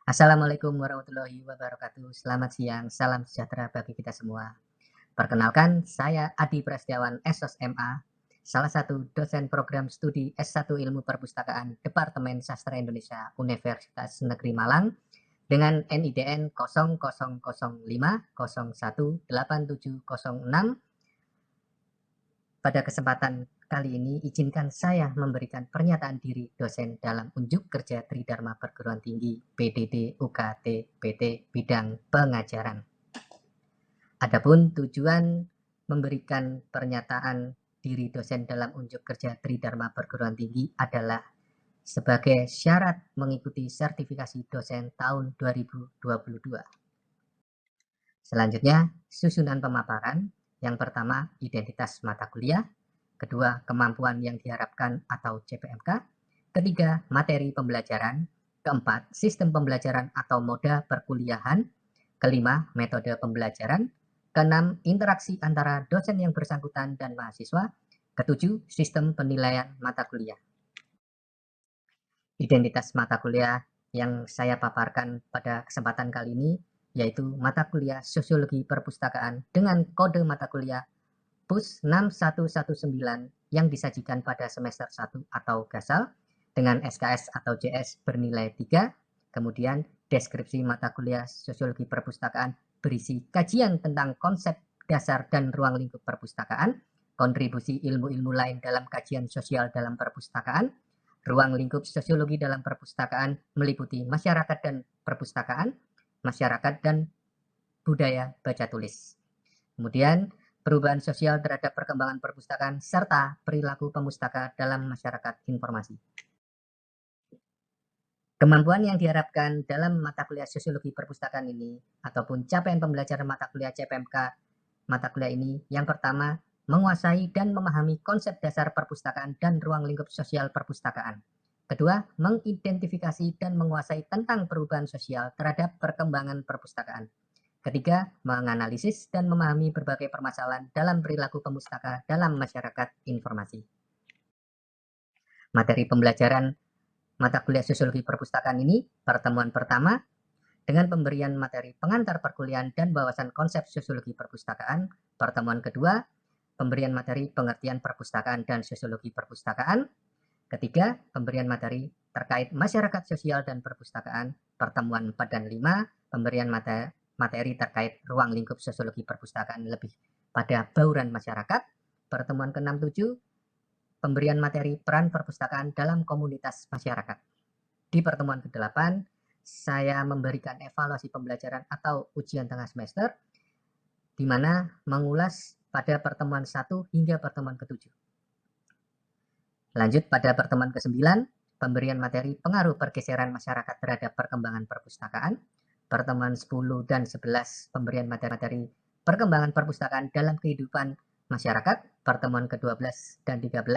Assalamualaikum warahmatullahi wabarakatuh. Selamat siang, salam sejahtera bagi kita semua. Perkenalkan, saya Adi Prasetyawan, SOS MA, salah satu dosen program studi S1 Ilmu Perpustakaan Departemen Sastra Indonesia Universitas Negeri Malang dengan NIDN 0005018706. Pada kesempatan kali ini, izinkan saya memberikan pernyataan diri dosen dalam unjuk kerja Tridharma Perguruan Tinggi PDD UKT PT bidang pengajaran. Adapun tujuan memberikan pernyataan diri dosen dalam unjuk kerja Tridharma Perguruan Tinggi adalah sebagai syarat mengikuti sertifikasi dosen tahun 2022. Selanjutnya, susunan pemaparan. Yang pertama, identitas mata kuliah. Kedua, kemampuan yang diharapkan atau CPMK. Ketiga, materi pembelajaran. Keempat, sistem pembelajaran atau moda perkuliahan. Kelima, metode pembelajaran. Keenam, interaksi antara dosen yang bersangkutan dan mahasiswa. Ketujuh, sistem penilaian mata kuliah. Identitas mata kuliah yang saya paparkan pada kesempatan kali ini yaitu mata kuliah Sosiologi Perpustakaan dengan kode mata kuliah PUS 6119 yang disajikan pada semester 1 atau GASAL dengan SKS atau JS bernilai 3. Kemudian deskripsi mata kuliah Sosiologi Perpustakaan berisi kajian tentang konsep dasar dan ruang lingkup perpustakaan, kontribusi ilmu-ilmu lain dalam kajian sosial dalam perpustakaan. Ruang lingkup sosiologi dalam perpustakaan meliputi masyarakat dan perpustakaan, masyarakat dan budaya baca tulis. Kemudian perubahan sosial terhadap perkembangan perpustakaan serta perilaku pemustaka dalam masyarakat informasi. Kemampuan yang diharapkan dalam mata kuliah sosiologi perpustakaan ini ataupun capaian pembelajaran mata kuliah CPMK mata kuliah ini yang pertama menguasai dan memahami konsep dasar perpustakaan dan ruang lingkup sosial perpustakaan. Kedua, mengidentifikasi dan menguasai tentang perubahan sosial terhadap perkembangan perpustakaan. Ketiga, menganalisis dan memahami berbagai permasalahan dalam perilaku pemustaka dalam masyarakat informasi. Materi pembelajaran mata kuliah sosiologi perpustakaan ini, pertemuan pertama, dengan pemberian materi pengantar perkuliahan dan bahasan konsep sosiologi perpustakaan. Pertemuan kedua, pemberian materi pengertian perpustakaan dan sosiologi perpustakaan. Ketiga, pemberian materi terkait masyarakat sosial dan perpustakaan. Pertemuan 4 dan 5, pemberian materi terkait ruang lingkup sosiologi perpustakaan lebih pada bauran masyarakat. Pertemuan ke-6, 7, pemberian materi peran perpustakaan dalam komunitas masyarakat. Di pertemuan ke-8, saya memberikan evaluasi pembelajaran atau ujian tengah semester, di mana mengulas pada pertemuan 1 hingga pertemuan ke-7. Lanjut pada pertemuan ke-9, pemberian materi pengaruh pergeseran masyarakat terhadap perkembangan perpustakaan. Pertemuan 10 dan 11, pemberian materi perkembangan perpustakaan dalam kehidupan masyarakat. Pertemuan ke-12 dan 13,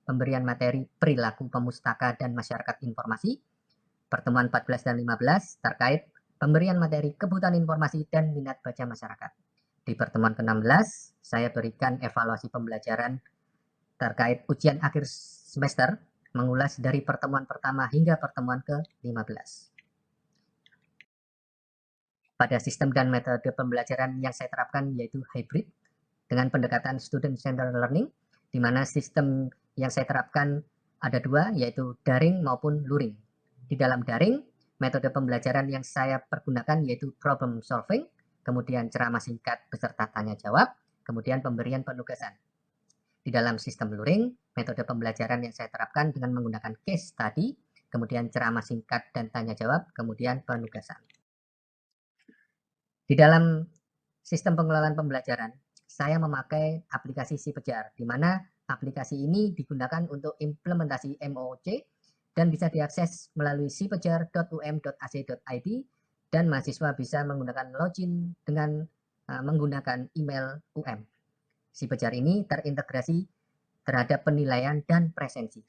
pemberian materi perilaku pemustaka dan masyarakat informasi. Pertemuan 14 dan 15 terkait pemberian materi kebutuhan informasi dan minat baca masyarakat. Di pertemuan ke-16, saya berikan evaluasi pembelajaran terkait ujian akhir semester, mengulas dari pertemuan pertama hingga pertemuan ke-15. Pada sistem dan metode pembelajaran yang saya terapkan yaitu hybrid dengan pendekatan student centered learning, di mana sistem yang saya terapkan ada dua, yaitu daring maupun luring. Di dalam daring, metode pembelajaran yang saya pergunakan yaitu problem solving, kemudian ceramah singkat beserta tanya jawab, kemudian pemberian penugasan. Di dalam sistem luring, metode pembelajaran yang saya terapkan dengan menggunakan case study, kemudian ceramah singkat dan tanya jawab, kemudian penugasan. Di dalam sistem pengelolaan pembelajaran, saya memakai aplikasi SiPejar, di mana aplikasi ini digunakan untuk implementasi MOOC dan bisa diakses melalui sipejar.um.ac.id dan mahasiswa bisa menggunakan login dengan menggunakan email UM. SiPejar ini terintegrasi terhadap penilaian dan presensi.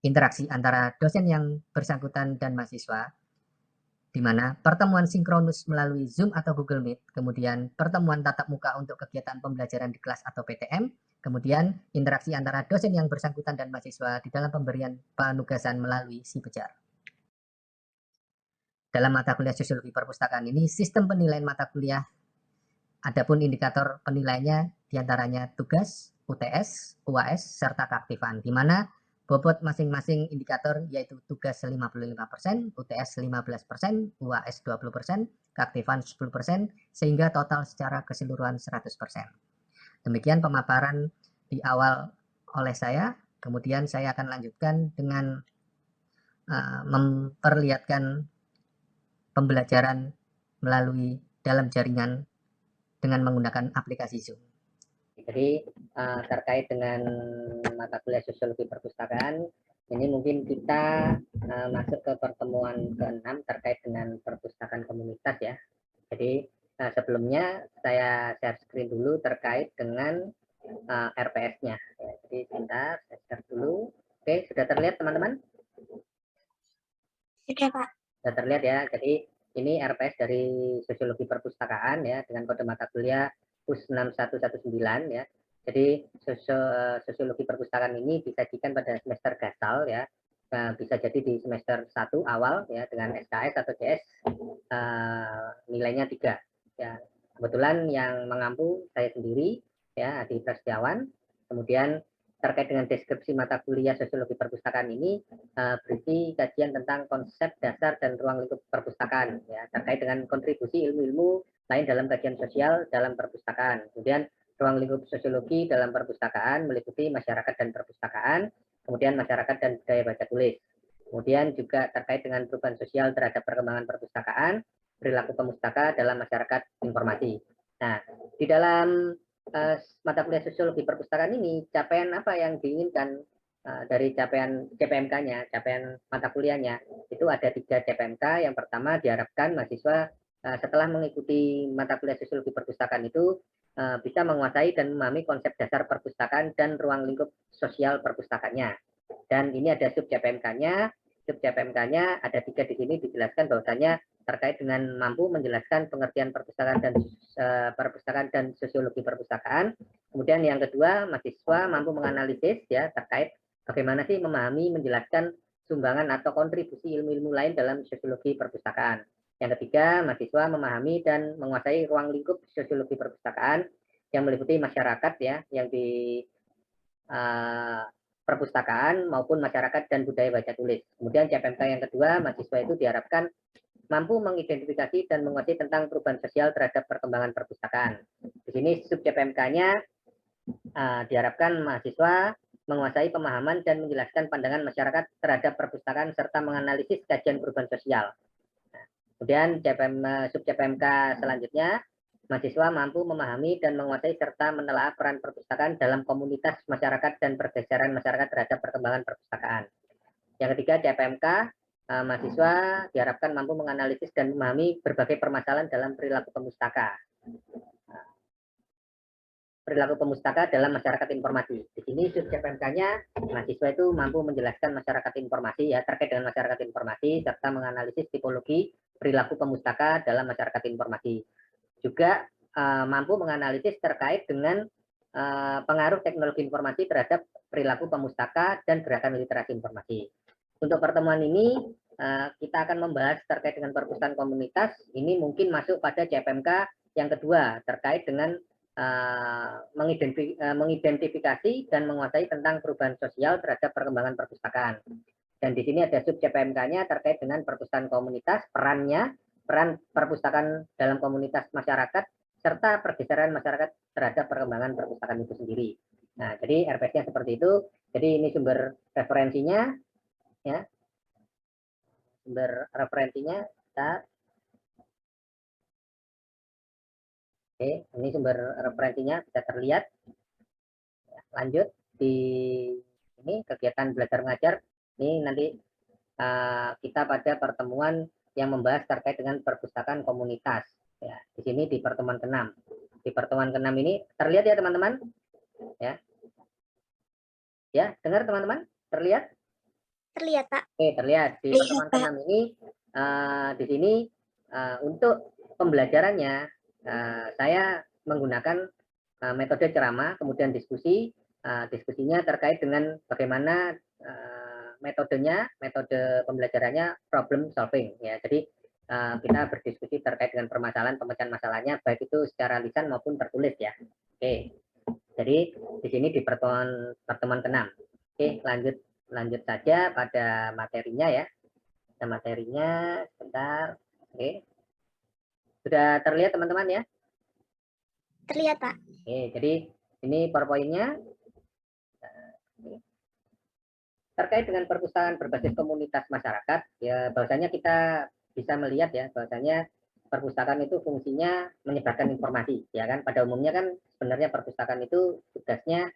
Interaksi antara dosen yang bersangkutan dan mahasiswa, di mana pertemuan sinkronus melalui Zoom atau Google Meet, kemudian pertemuan tatap muka untuk kegiatan pembelajaran di kelas atau PTM, kemudian interaksi antara dosen yang bersangkutan dan mahasiswa di dalam pemberian penugasan melalui SiPejar. dalam mata kuliah sosiologi perpustakaan ini sistem penilaian mata kuliah, adapun indikator penilaiannya diantaranya tugas, UTS, UAS, serta keaktifan, di mana bobot masing-masing indikator yaitu tugas 55%, UTS 15%, UAS 20%, keaktifan 10%, sehingga total secara keseluruhan 100%. Demikian pemaparan di awal oleh saya, kemudian saya akan lanjutkan dengan memperlihatkan pembelajaran melalui dalam jaringan dengan menggunakan aplikasi Zoom. Jadi terkait dengan mata kuliah sosiologi perpustakaan, ini mungkin kita masuk ke pertemuan ke-6 terkait dengan perpustakaan komunitas ya. Jadi sebelumnya saya share screen dulu terkait dengan RPS-nya. Ya, jadi sebentar, saya share dulu. Oke, sudah terlihat teman-teman? Sudah, Pak. Sudah terlihat ya. Jadi ini RPS dari sosiologi perpustakaan ya dengan kode mata kuliah PUS 6119 ya. Jadi sosiologi perpustakaan ini disajikan pada semester gasal ya. Bisa jadi di semester 1 awal ya dengan SKS atau CS nilainya 3 ya. Kebetulan yang mengampu saya sendiri ya, Adi Prasetyawan. Kemudian terkait dengan deskripsi mata kuliah sosiologi perpustakaan ini berisi kajian tentang konsep dasar dan ruang lingkup perpustakaan ya, terkait dengan kontribusi ilmu-ilmu lain dalam kajian sosial dalam perpustakaan. Kemudian ruang lingkup sosiologi dalam perpustakaan meliputi masyarakat dan perpustakaan, kemudian masyarakat dan budaya baca tulis. Kemudian juga terkait dengan perubahan sosial terhadap perkembangan perpustakaan, perilaku pemustaka dalam masyarakat informasi. Nah, di dalam mata kuliah sosiologi perpustakaan ini, capaian apa yang diinginkan dari capaian CPMK-nya, capaian mata kuliahnya, itu ada 3 CPMK. Yang pertama, diharapkan mahasiswa setelah mengikuti mata kuliah sosiologi perpustakaan itu bisa menguasai dan memahami konsep dasar perpustakaan dan ruang lingkup sosial perpustakaannya. Dan ini ada sub CPMK-nya. Sub CPMK-nya ada 3 di sini dijelaskan bahwasanya terkait dengan mampu menjelaskan pengertian perpustakaan dan sosiologi perpustakaan. Kemudian yang kedua, mahasiswa mampu menganalisis ya terkait bagaimana sih memahami, menjelaskan sumbangan atau kontribusi ilmu-ilmu lain dalam sosiologi perpustakaan. Yang ketiga, mahasiswa memahami dan menguasai ruang lingkup sosiologi perpustakaan yang meliputi masyarakat ya, yang di perpustakaan maupun masyarakat dan budaya baca tulis. Kemudian CPMK yang kedua, mahasiswa itu diharapkan mampu mengidentifikasi dan menguasai tentang perubahan sosial terhadap perkembangan perpustakaan. Di sini sub CPMK-nya diharapkan mahasiswa menguasai pemahaman dan menjelaskan pandangan masyarakat terhadap perpustakaan serta menganalisis kajian perubahan sosial. Kemudian sub CPMK selanjutnya, mahasiswa mampu memahami dan menguasai serta menelaah peran perpustakaan dalam komunitas masyarakat dan pergeseran masyarakat terhadap perkembangan perpustakaan. Yang ketiga, CPMK, mahasiswa diharapkan mampu menganalisis dan memahami berbagai permasalahan dalam perilaku pemustaka. Perilaku pemustaka dalam masyarakat informasi. Di sini sub CPMK-nya mahasiswa itu mampu menjelaskan masyarakat informasi ya terkait dengan masyarakat informasi serta menganalisis tipologi perilaku pemustaka dalam masyarakat informasi. Juga mampu menganalisis terkait dengan pengaruh teknologi informasi terhadap perilaku pemustaka dan gerakan literasi informasi. Untuk pertemuan ini kita akan membahas terkait dengan perpustakaan komunitas. Ini mungkin masuk pada CPMK yang kedua terkait dengan mengidentifikasi dan menguasai tentang perubahan sosial terhadap perkembangan perpustakaan. Dan di sini ada sub CPMK-nya terkait dengan perpustakaan komunitas, peran perpustakaan dalam komunitas masyarakat, serta pergeseran masyarakat terhadap perkembangan perpustakaan itu sendiri. Nah, jadi RPS-nya seperti itu. Jadi ini sumber referensinya, ya. Sumber referensinya kita. Oke, ini sumber referensinya bisa terlihat. Lanjut di ini kegiatan belajar mengajar. Ini nanti kita pada pertemuan yang membahas terkait dengan perpustakaan komunitas. Ya, di sini di pertemuan ke-6. Di pertemuan ke-6 ini terlihat ya teman-teman? Ya. Ya, dengar teman-teman? Terlihat? Terlihat, Pak. Oke, terlihat. Di pertemuan ke-6 ini di sini untuk pembelajarannya saya menggunakan metode ceramah, kemudian diskusi. Diskusinya terkait dengan bagaimana metode pembelajarannya problem solving ya. Jadi kita berdiskusi terkait dengan permasalahan pemecahan masalahnya, baik itu secara lisan maupun tertulis ya. Oke, jadi di sini di pertemuan ke-6. Oke, lanjut saja pada materinya ya. Pada materinya, sebentar. Oke, sudah terlihat teman-teman ya? Terlihat, Pak. Oke, jadi ini PowerPoint-nya. Terkait dengan perpustakaan berbasis komunitas masyarakat, ya bahwasanya kita bisa melihat ya bahwasanya perpustakaan itu fungsinya menyebarkan informasi, ya kan. Pada umumnya kan sebenarnya perpustakaan itu tugasnya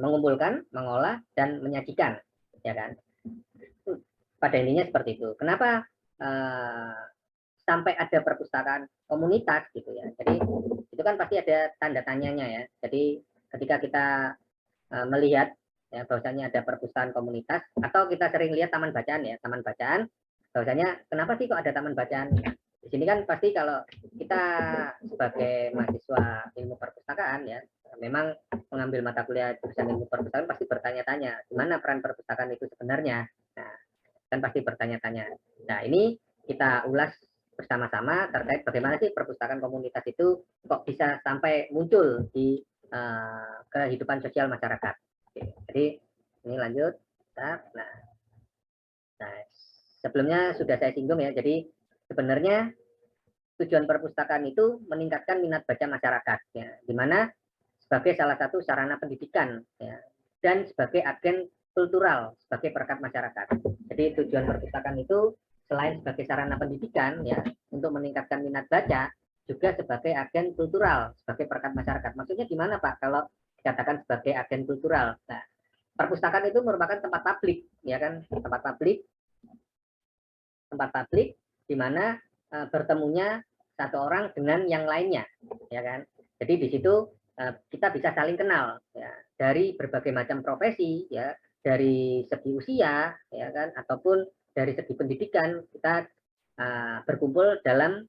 mengumpulkan, mengolah, dan menyajikan, ya kan. Pada intinya seperti itu. Kenapa sampai ada perpustakaan komunitas gitu ya. Jadi itu kan pasti ada tanda tanyanya ya. Jadi ketika kita melihat ya bahwasanya ada perpustakaan komunitas, atau kita sering lihat taman bacaan ya, taman bacaan, bahwasanya kenapa sih kok ada taman bacaan? Di sini kan pasti kalau kita sebagai mahasiswa ilmu perpustakaan ya, memang mengambil mata kuliah jurusan ilmu perpustakaan pasti bertanya-tanya, gimana peran perpustakaan itu sebenarnya? Nah, kan pasti bertanya-tanya. Nah, ini kita ulas bersama-sama terkait bagaimana sih perpustakaan komunitas itu kok bisa sampai muncul di kehidupan sosial masyarakat. Oke, jadi ini lanjut. Nah, sebelumnya sudah saya singgung ya. Jadi sebenarnya tujuan perpustakaan itu meningkatkan minat baca masyarakat, ya, di mana sebagai salah satu sarana pendidikan, ya, dan sebagai agen kultural sebagai perekat masyarakat. Jadi tujuan perpustakaan itu selain sebagai sarana pendidikan, ya, untuk meningkatkan minat baca, juga sebagai agen kultural sebagai perekat masyarakat. Maksudnya gimana Pak? Kalau dikatakan sebagai agen kultural, nah, perpustakaan itu merupakan tempat publik, ya kan, tempat publik di mana bertemunya satu orang dengan yang lainnya, ya kan. Jadi di situ kita bisa saling kenal, ya, dari berbagai macam profesi, ya, dari segi usia, ya kan, ataupun dari segi pendidikan, kita berkumpul dalam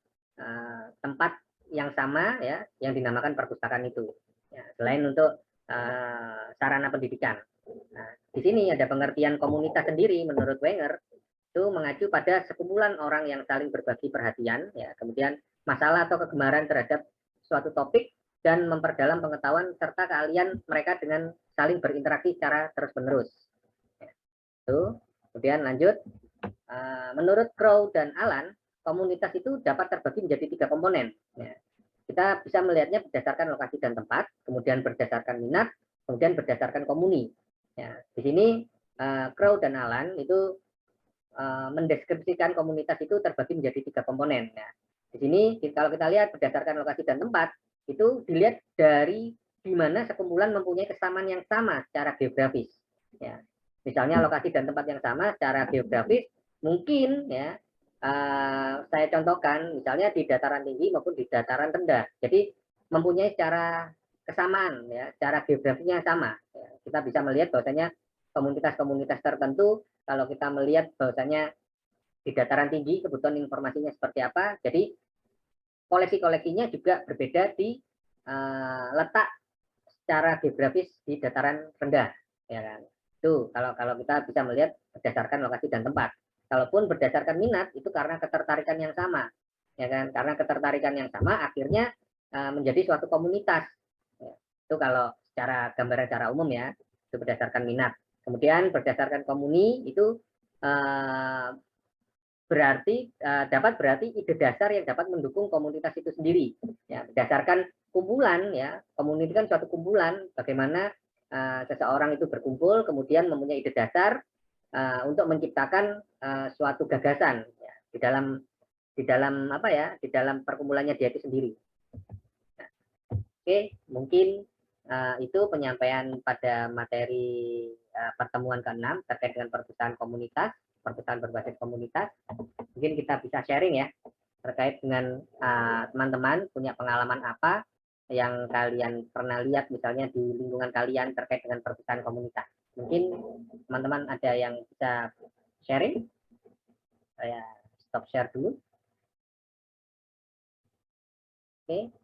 tempat yang sama, ya, yang dinamakan perpustakaan itu. Ya, selain untuk sarana pendidikan. Nah, di sini ada pengertian komunitas sendiri menurut Wenger itu mengacu pada sekumpulan orang yang saling berbagi perhatian, ya, kemudian masalah atau kegemaran terhadap suatu topik dan memperdalam pengetahuan serta keahlian mereka dengan saling berinteraksi secara terus-menerus. Ya, itu. Kemudian lanjut, menurut Crow dan Alan, komunitas itu dapat terbagi menjadi 3 komponen. Ya, kita bisa melihatnya berdasarkan lokasi dan tempat, kemudian berdasarkan minat, kemudian berdasarkan komuni. Ya, di sini Crow dan Alan itu mendeskripsikan komunitas itu terbagi menjadi 3 komponen. Nah, di sini kalau kita lihat berdasarkan lokasi dan tempat, itu dilihat dari di mana sekumpulan mempunyai kesamaan yang sama secara geografis. Ya, misalnya lokasi dan tempat yang sama secara geografis, mungkin ya saya contohkan misalnya di dataran tinggi maupun di dataran rendah. Jadi mempunyai secara kesamaan, ya, secara geografisnya sama. Ya, kita bisa melihat bahwasanya komunitas-komunitas tertentu kalau kita melihat bahwasanya di dataran tinggi kebutuhan informasinya seperti apa, jadi koleksi-koleksinya juga berbeda di letak secara geografis di dataran rendah, ya kan. Itu kalau kita bisa melihat berdasarkan lokasi dan tempat. Kalaupun berdasarkan minat itu karena ketertarikan yang sama, ya kan. Karena ketertarikan yang sama akhirnya menjadi suatu komunitas. Ya. Itu kalau secara gambaran secara umum ya, itu berdasarkan minat. Kemudian berdasarkan komuni itu berarti dapat berarti ide dasar yang dapat mendukung komunitas itu sendiri. Ya, berdasarkan kumpulan, ya, komuni itu kan suatu kumpulan, bagaimana seseorang itu berkumpul kemudian mempunyai ide dasar untuk menciptakan suatu gagasan, ya, di dalam apa ya, di dalam perkumpulannya dia itu sendiri. Nah, oke, mungkin itu penyampaian pada materi pertemuan ke-6 terkait dengan perpustakaan komunitas, perpustakaan berbasis komunitas. Mungkin kita bisa sharing ya terkait dengan teman-teman punya pengalaman apa yang kalian pernah lihat misalnya di lingkungan kalian terkait dengan perpustakaan komunitas. Mungkin teman-teman ada yang bisa sharing. Saya stop share dulu. Oke.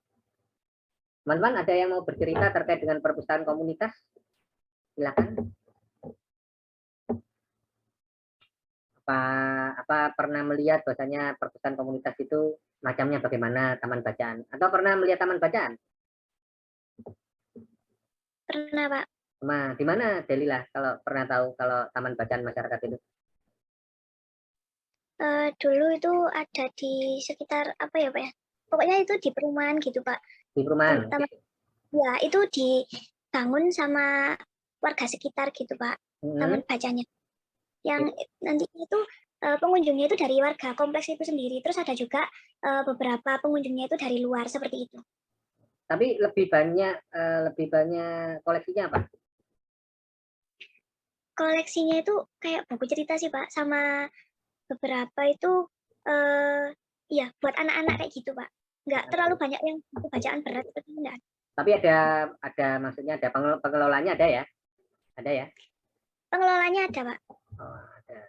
Teman-teman ada yang mau bercerita terkait dengan perpustakaan komunitas? Silakan. apa pernah melihat bahwasanya perpustakaan komunitas itu macamnya bagaimana taman bacaan? Atau pernah melihat taman bacaan? Pernah, Pak. Di mana Delila kalau pernah tahu kalau taman bacaan masyarakat itu? Dulu itu ada di sekitar apa ya, Pak ya? Pokoknya itu di perumahan gitu, Pak. Di perumahan? Taman, ya itu dibangun sama warga sekitar gitu, Pak. Taman bacanya. Yang nanti itu pengunjungnya itu dari warga kompleks itu sendiri. Terus ada juga beberapa pengunjungnya itu dari luar seperti itu. Tapi lebih banyak koleksinya apa? Koleksinya itu kayak buku cerita sih, Pak, sama beberapa itu ya buat anak-anak kayak gitu, Pak. Nggak terlalu banyak yang buku bacaan berat seperti enggak. Tapi ada maksudnya ada pengelolanya ada ya? Ada ya? Pengelolanya ada, Pak. Oh, ada.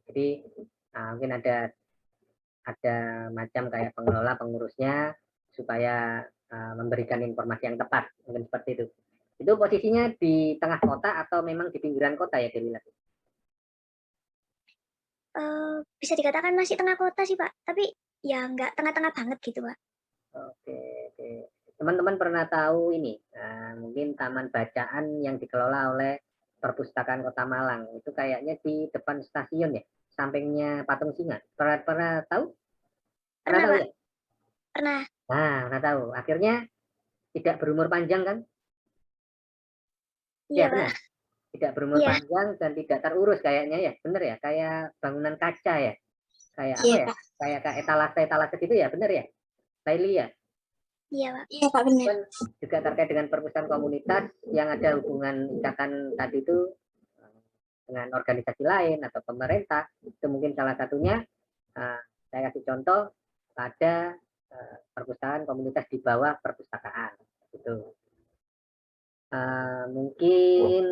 Jadi mungkin ada macam kayak pengelola pengurusnya supaya memberikan informasi yang tepat, mungkin seperti itu. Itu posisinya di tengah kota atau memang di pinggiran kota ya, Delila? Bisa dikatakan masih tengah kota sih, Pak. Tapi ya nggak tengah-tengah banget gitu, Pak. Oke, oke. Teman-teman pernah tahu ini, mungkin taman bacaan yang dikelola oleh Perpustakaan Kota Malang. Itu kayaknya di depan stasiun ya, sampingnya Patung Singa. Pernah tahu? Pernah Pernah, tahu Pak. ya? Pernah. Nah, pernah tahu. Akhirnya tidak berumur panjang kan? Iya, Ya, benar. Pak. Tidak berumur Iya. panjang dan tidak terurus kayaknya ya. Benar ya? Kayak bangunan kaca ya. Kayak apa Iya, ya? Pak. Kayak etalase-etalase gitu ya, benar ya? Laili ya? Iya, Pak. Iya, Pak, benar. Dan juga terkait dengan perpustakaan komunitas yang ada hubungan ikatan tadi itu dengan organisasi lain atau pemerintah, itu mungkin salah satunya. Saya kasih contoh, ada perpustakaan komunitas di bawah perpustakaan itu. Mungkin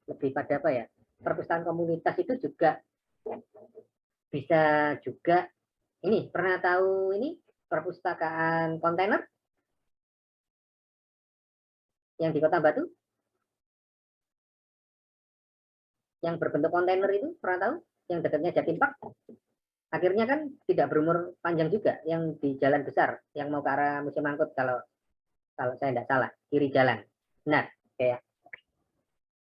lebih pada apa ya, perpustakaan komunitas itu juga bisa juga ini, pernah tahu ini perpustakaan kontainer yang di Kota Batu yang berbentuk kontainer itu, pernah tahu yang dekatnya Jatim Park? Akhirnya kan tidak berumur panjang juga yang di jalan besar yang mau ke arah Museum Angkut, kalau saya tidak salah, kiri jalan. Benar, kayak.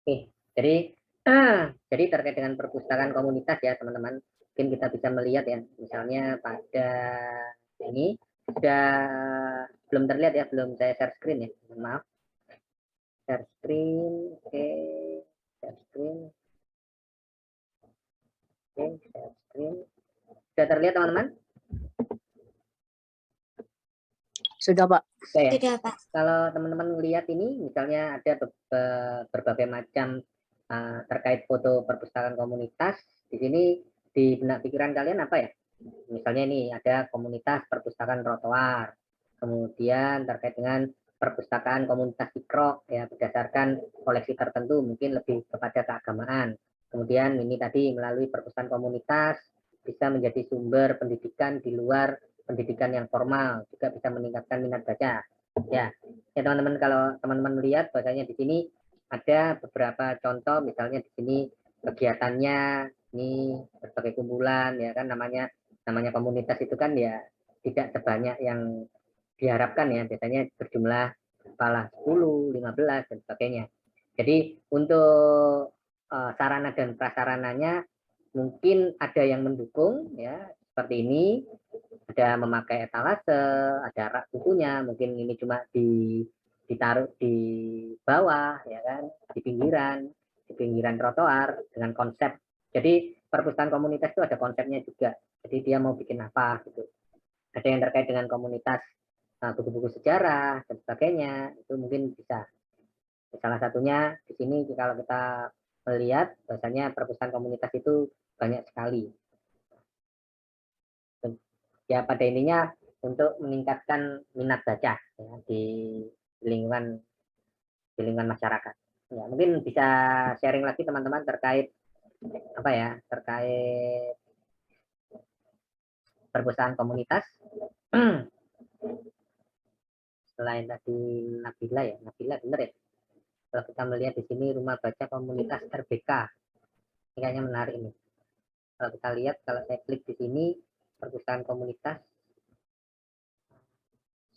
Oke, jadi terkait dengan perpustakaan komunitas ya teman-teman, mungkin kita bisa melihat ya, misalnya pada ini sudah belum terlihat ya, belum saya share screen ya, maaf. Share screen, oke, share screen, oke, share screen. Sudah terlihat teman-teman? Sudah, Pak. Ya. Sudah, Pak. Kalau teman-teman melihat ini, misalnya ada berbagai macam terkait foto perpustakaan komunitas, di sini di benak pikiran kalian apa ya? Misalnya ini ada komunitas perpustakaan trotoar, kemudian terkait dengan perpustakaan komunitas Ikro ya, berdasarkan koleksi tertentu, mungkin lebih kepada keagamaan. Kemudian ini tadi melalui perpustakaan komunitas bisa menjadi sumber pendidikan di luar pendidikan yang formal, juga bisa meningkatkan minat baca. Ya, teman-teman, kalau teman-teman melihat bahwasanya di sini ada beberapa contoh, misalnya di sini kegiatannya ini berbagai kumpulan ya kan, namanya komunitas itu kan ya tidak sebanyak yang diharapkan ya, biasanya berjumlah kepala 10, 15 dan sebagainya. Jadi untuk sarana dan prasarananya mungkin ada yang mendukung ya, seperti ini, ada memakai etalase, ada rak bukunya, mungkin ini cuma ditaruh di bawah ya kan, di pinggiran trotoar dengan konsep. Jadi perpustakaan komunitas itu ada konsepnya juga. Jadi dia mau bikin apa gitu. Ada yang terkait dengan komunitas buku-buku sejarah dan sebagainya, itu mungkin bisa. Salah satunya di sini kalau kita melihat bahwasanya perpustakaan komunitas itu banyak sekali. Ya pada intinya untuk meningkatkan minat baca ya, di lingkungan masyarakat. Ya, mungkin bisa sharing lagi teman-teman terkait apa ya, terkait perpustakaan komunitas. Selain tadi Nabila ya, Nabila benar ya. Kalau kita melihat di sini rumah baca komunitas RBK. Ini kayaknya menarik ini. Kalau kita lihat, kalau saya klik di sini, perpustakaan komunitas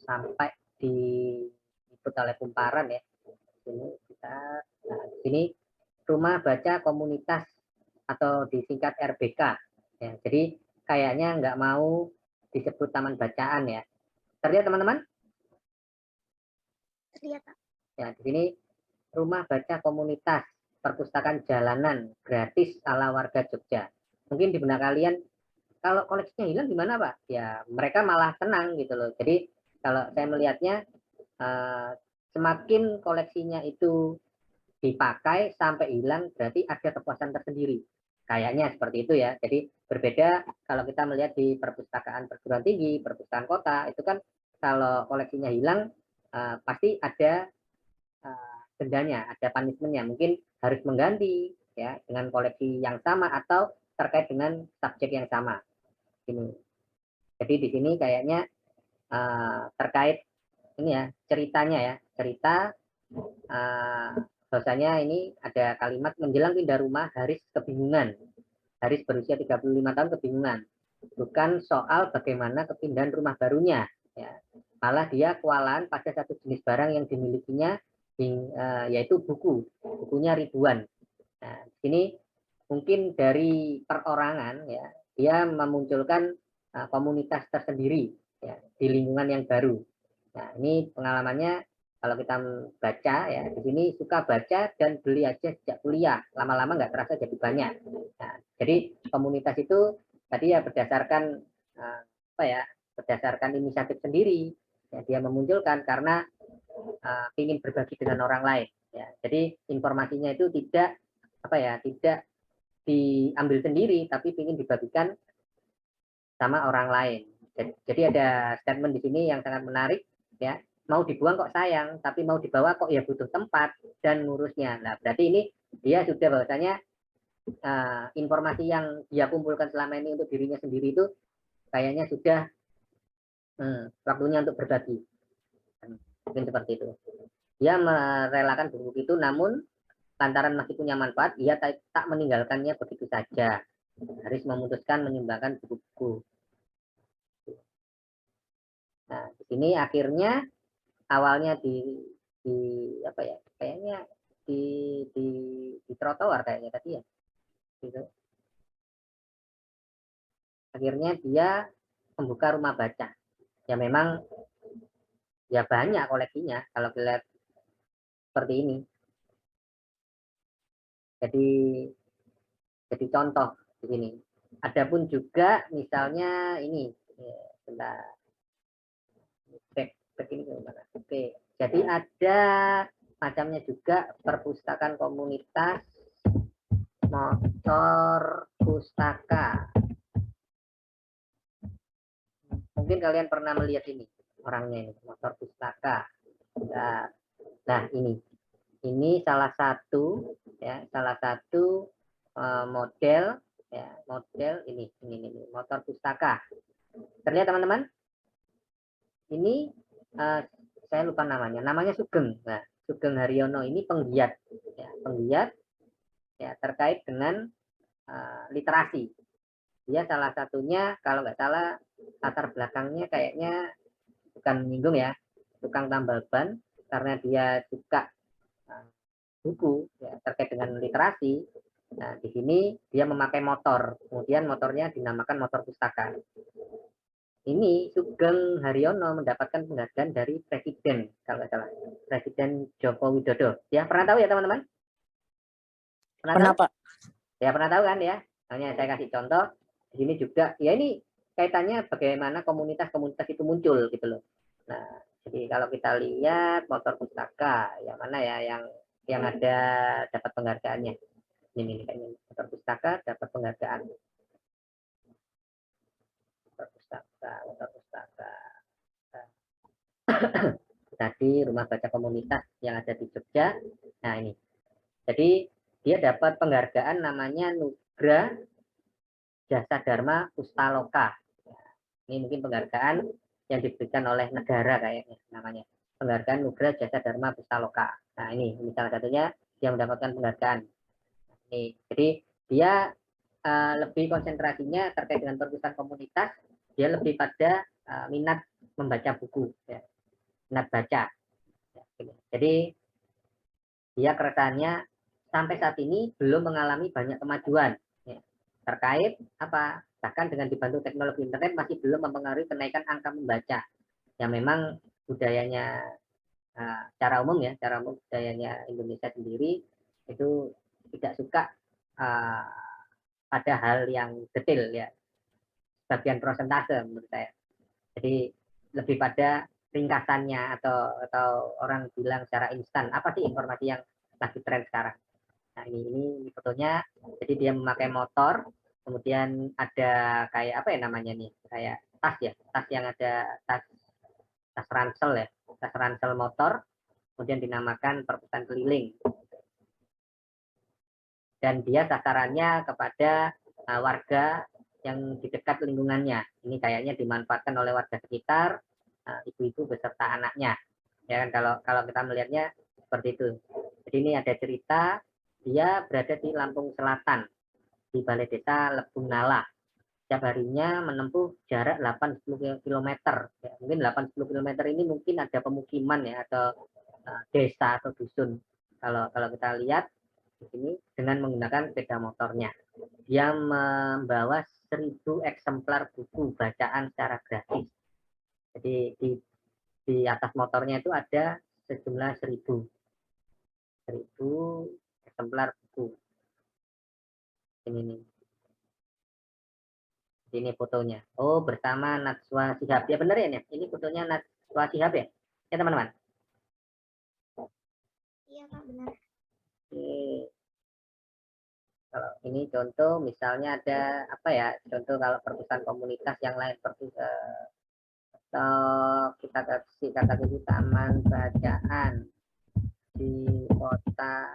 sampai diikut oleh Kumparan ya. Ini kita, nah, di sini rumah baca komunitas atau disingkat RBK. Ya, jadi kayaknya nggak mau disebut taman bacaan ya. Terlihat teman-teman? Terlihat, Pak. Ya, di sini rumah baca komunitas perpustakaan jalanan gratis ala warga Jogja. Mungkin di benak kalian, kalau koleksinya hilang gimana Pak? Ya mereka malah tenang gitu loh. Jadi kalau saya melihatnya semakin koleksinya itu dipakai sampai hilang berarti ada kepuasan tersendiri. Kayaknya seperti itu ya. Jadi berbeda kalau kita melihat di perpustakaan perguruan tinggi, perpustakaan kota, itu kan kalau koleksinya hilang pasti ada dendanya, ada punishmentnya. Mungkin harus mengganti ya dengan koleksi yang sama atau terkait dengan subjek yang sama. Ini. Jadi di sini kayaknya terkait ini ya ceritanya ya, cerita bahwasanya ini ada kalimat menjelang pindah rumah Haris kebingungan. Haris berusia 35 tahun kebingungan. Bukan soal bagaimana kepindahan rumah barunya. Ya. Malah dia kewalahan pada satu jenis barang yang dimilikinya yaitu buku. Bukunya ribuan. Nah, ini mungkin dari perorangan ya, dia memunculkan komunitas tersendiri ya, di lingkungan yang baru. Nah, ini pengalamannya kalau kita baca ya, di sini suka baca dan beli aja sejak kuliah. Lama-lama nggak terasa jadi banyak. Nah, jadi komunitas itu tadi ya berdasarkan apa ya, berdasarkan inisiatif sendiri. Ya, dia memunculkan karena ingin berbagi dengan orang lain. Ya, jadi informasinya itu tidak apa ya, tidak diambil sendiri, tapi ingin dibagikan sama orang lain. Jadi ada statement di sini yang sangat menarik ya. Mau dibuang kok sayang, tapi mau dibawa kok ya butuh tempat dan ngurusnya. Nah, berarti ini dia sudah bahwasanya informasi yang dia kumpulkan selama ini untuk dirinya sendiri itu kayaknya sudah waktunya untuk berbagi. Mungkin seperti itu. Dia merelakan buku itu, namun lantaran masih punya manfaat, dia tak meninggalkannya begitu saja. Haris memutuskan menyumbangkan buku-buku. Nah, di sini akhirnya awalnya di apa ya? Kayaknya di di di trotoar kayaknya tadi ya. Gitu. Akhirnya dia membuka rumah baca. Ya memang ya banyak koleksinya kalau dilihat seperti ini. Jadi contoh di sini. Adapun juga misalnya ini sebentar. Back ini gimana? Oke, jadi ada macamnya juga perpustakaan komunitas motor pustaka. Mungkin kalian pernah melihat ini orangnya ini motor pustaka. Nah ini salah satu ya salah satu model ya model ini motor pustaka. Terlihat teman-teman? Ini saya lupa namanya. Namanya Sugeng. Nah, Sugeng Haryono ini penggiat ya terkait dengan literasi. Dia salah satunya kalau nggak salah latar belakangnya kayaknya bukan menyinggung ya, tukang tambal ban karena dia suka buku ya, terkait dengan literasi. Nah, di sini dia memakai motor, kemudian motornya dinamakan motor pustaka. Ini Sugeng Haryono mendapatkan penghargaan dari Presiden, kalau nggak salah, Presiden Joko Widodo. Ya, pernah tahu ya teman-teman? Pernah tahu? Pak? Ya, pernah tahu kan ya? Hanya saya kasih contoh. Di sini juga, ya ini kaitannya bagaimana komunitas-komunitas itu muncul gitu loh. Nah, jadi kalau kita lihat motor pustaka, yang mana ya yang ada dapat penghargaannya. Ini kayaknya motor pustaka dapat penghargaan. Motor pustaka. Tadi rumah baca komunitas yang ada di Jogja. Nah ini, jadi dia dapat penghargaan namanya Nugra Jasa Dharma Pustaloka. Ini mungkin penghargaan yang diberikan oleh negara kayaknya namanya. Penghargaan Nugra Jasa Dharma Pustaloka. Nah ini salah satunya yang mendapatkan penghargaan. Ini, jadi dia lebih konsentrasinya terkait dengan perpustakaan komunitas, dia lebih pada minat membaca buku, ya, minat baca. Jadi dia keresahannya sampai saat ini belum mengalami banyak kemajuan, ya, terkait apa, bahkan dengan dibantu teknologi internet masih belum mempengaruhi kenaikan angka membaca. Yang memang budayanya secara umum budayanya Indonesia sendiri itu tidak suka pada hal yang detail, ya, bagian prosentase menurut saya. Jadi lebih pada ringkasannya, atau orang bilang secara instan, apa sih informasi yang lagi tren sekarang. Nah, ini fotonya. Jadi dia memakai motor, kemudian ada kayak apa ya namanya nih, kayak tas, ya, tas yang ada tas ransel, ya, tas ransel motor, kemudian dinamakan perpustakaan keliling. Dan dia sasarannya kepada warga yang di dekat lingkungannya. Ini kayaknya dimanfaatkan oleh warga sekitar, ibu-ibu beserta anaknya. Ya kan, kalau kita melihatnya seperti itu. Jadi ini ada cerita, dia berada di Lampung Selatan, di Balai Desa Lebung Nala. Setiap harinya menempuh jarak 8-10 km. Ya, mungkin 8-10 km ini mungkin ada pemukiman, ya, atau desa atau dusun. Kalau kita lihat di sini dengan menggunakan sepeda motornya. Dia membawa 1000 eksemplar buku bacaan secara gratis. Jadi di atas motornya itu ada sejumlah 1000 eksemplar buku. Ini nih. Ini fotonya. Oh, bersama Najwa Shihab. Ya benar ya nih. Ini fotonya Najwa Shihab, ya. Ya teman-teman. Iya Pak, benar. Kalau ini contoh, misalnya ada apa ya? Contoh kalau perpustakaan komunitas yang lain seperti atau kita kasih kata kunci taman bacaan di kota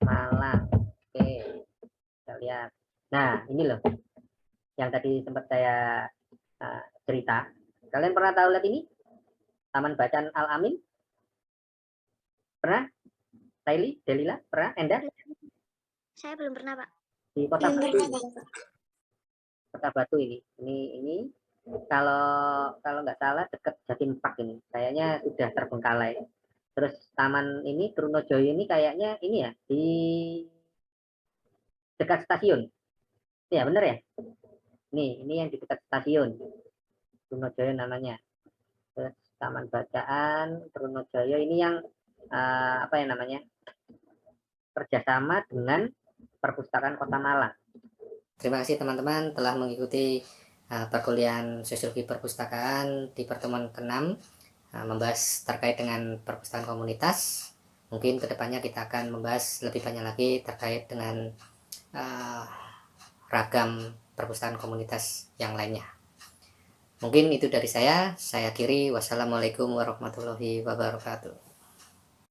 Malang. Oke, kita lihat. Nah, ini loh yang tadi sempat saya cerita. Kalian pernah tahu lihat ini? Taman Bacaan Al Amin? Pernah? Taili, Delila, pernah? Enda? Saya belum pernah Pak. Di Kota Batu. Kota Batu ini. Ini kalau nggak salah dekat Jatimpak ini. Kayaknya sudah terbengkalai. Terus taman ini Trunojoyo ini kayaknya ini ya di dekat stasiun. Ya bener ya. Ini yang di dekat stasiun. Trunojoyo namanya. Terus Taman Bacaan Trunojoyo ini yang apa ya namanya, kerjasama dengan Perpustakaan Kota Malang. Terima kasih teman-teman telah mengikuti perkuliahan Sosiologi Perpustakaan di pertemuan ke-6, membahas terkait dengan perpustakaan komunitas. Mungkin kedepannya kita akan membahas lebih banyak lagi terkait dengan ragam perpustakaan komunitas yang lainnya. Mungkin itu dari saya akhiri. Wassalamualaikum warahmatullahi wabarakatuh.